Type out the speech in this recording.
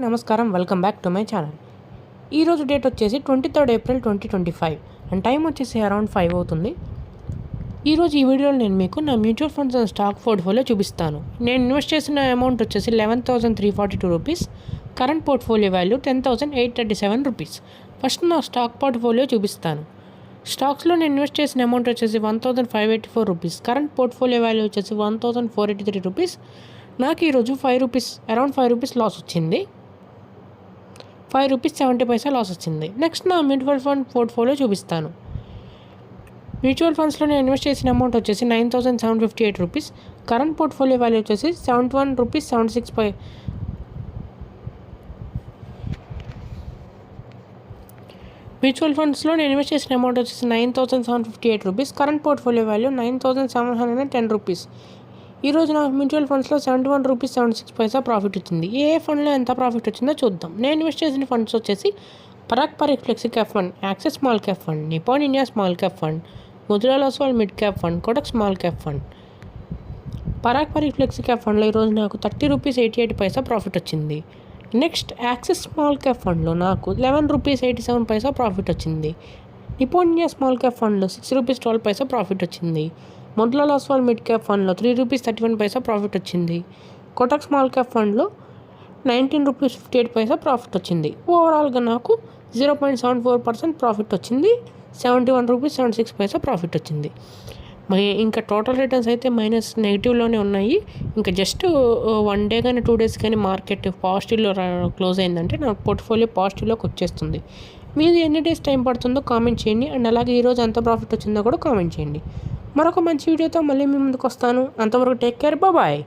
నమస్కారం, welcome back to my channel. ఈరోజు date వచ్చేసి 23 ఏప్రిల్ 2025 అండ్ టైం వచ్చేసి అరౌండ్ 5 అవుతుంది. ఈరోజు ఈ వీడియోలో నేను మీకు నా mutual funds and stock portfolio చూపిస్తాను. నేను ఇన్వెస్ట్ చేసిన అమౌంట్ వచ్చేసి 11,342 rupees. Current portfolio value 10,837 rupees. First నా స్టాక్ పోర్ట్ఫోలియో చూపిస్తాను. స్టాక్స్లో నేను ఇన్వెస్ట్ చేసిన అమౌంట్ వచ్చేసి 1,584 రూపీస్. కరెంట్ పోర్ట్ఫోలియో వాల్యూ వచ్చేసి 1,483 రూపీస్. నాకు ఈరోజు అరౌండ్ 5 రూపీస్ లాస్ వచ్చింది. 5 రూపీస్ 70 పైసా లాస్ వచ్చింది. నెక్స్ట్ నా మ్యూచువల్ ఫండ్ పోర్ట్ఫోలియో చూపిస్తాను. మ్యూచువల్ ఫండ్స్లో నేను ఇన్వెస్ట్ చేసిన అమౌంట్ వచ్చేసి 9,758 రూపీస్. కరెంట్ పోర్ట్ఫోలియో వాల్యూ వచ్చేసి 71 రూపీస్ 76 మ్యూచువల్ ఫండ్స్లో నేను ఇన్వెస్ట్ చేసిన అమౌంట్ వచ్చేసి 9,758 rupees. Current portfolio value 9,710 rupees. ఈరోజు నా మ్యూచువల్ ఫండ్స్లో 71 రూపీస్ 76 పైసా ప్రాఫిట్ వచ్చింది. ఏ ఫండ్లో ఎంత ప్రాఫిట్ వచ్చిందో చూద్దాం. నేను ఇన్వెస్ట్ చేసిన ఫండ్స్ వచ్చేసి Parag Parikh flexi cap fund, axis small cap fund, Nippon India small cap fund, Motilal Oswal mid cap fund, Kotak small cap fund. Parag Parikh flexi cap ఫండ్లో ఈరోజు నాకు 30 రూపీస్ 88 పైసా ప్రాఫిట్ వచ్చింది. నెక్స్ట్ యాక్సిస్ స్మాల్ క్యాప్ ఫండ్లో నాకు 11 రూపీస్ 87 పైసా ప్రాఫిట్ వచ్చింది. నిపాన్ ఇండియా స్మాల్ క్యాప్ ఫండ్లో 6 rupees 12 పైసా profit వచ్చింది. Motilal Oswal mid cap ఫండ్లో 3 రూపీస్ 31 పైసా ప్రాఫిట్ వచ్చింది. కోటక్ స్మాల్ క్యాప్ ఫండ్లో 19 రూపీస్ 58 పైసా ప్రాఫిట్ వచ్చింది. ఓవరాల్గా నాకు 0.74% ప్రాఫిట్ వచ్చింది. 71 రూపీస్ 76 పైసా ప్రాఫిట్ వచ్చింది. ఇంకా టోటల్ రిటర్న్స్ అయితే మైనస్ నెగిటివ్లోనే ఉన్నాయి. ఇంకా జస్ట్ 1 డే కానీ 2 డేస్ కానీ మార్కెట్ పాజిటివ్లో క్లోజ్ అయిందంటే నా పోర్ట్ఫోలియో పాజిటివ్లోకి వచ్చేస్తుంది. మీది ఎన్ని డేస్ టైం పడుతుందో కామెంట్ చేయండి. అండ్ అలాగే ఈరోజు ఎంత ప్రాఫిట్ వచ్చిందో కూడా కామెంట్ చేయండి. మరొక మంచి వీడియోతో మళ్ళీ మీ ముందుకు వస్తాను. అంతవరకు టేక్ కేర్, బాయ్.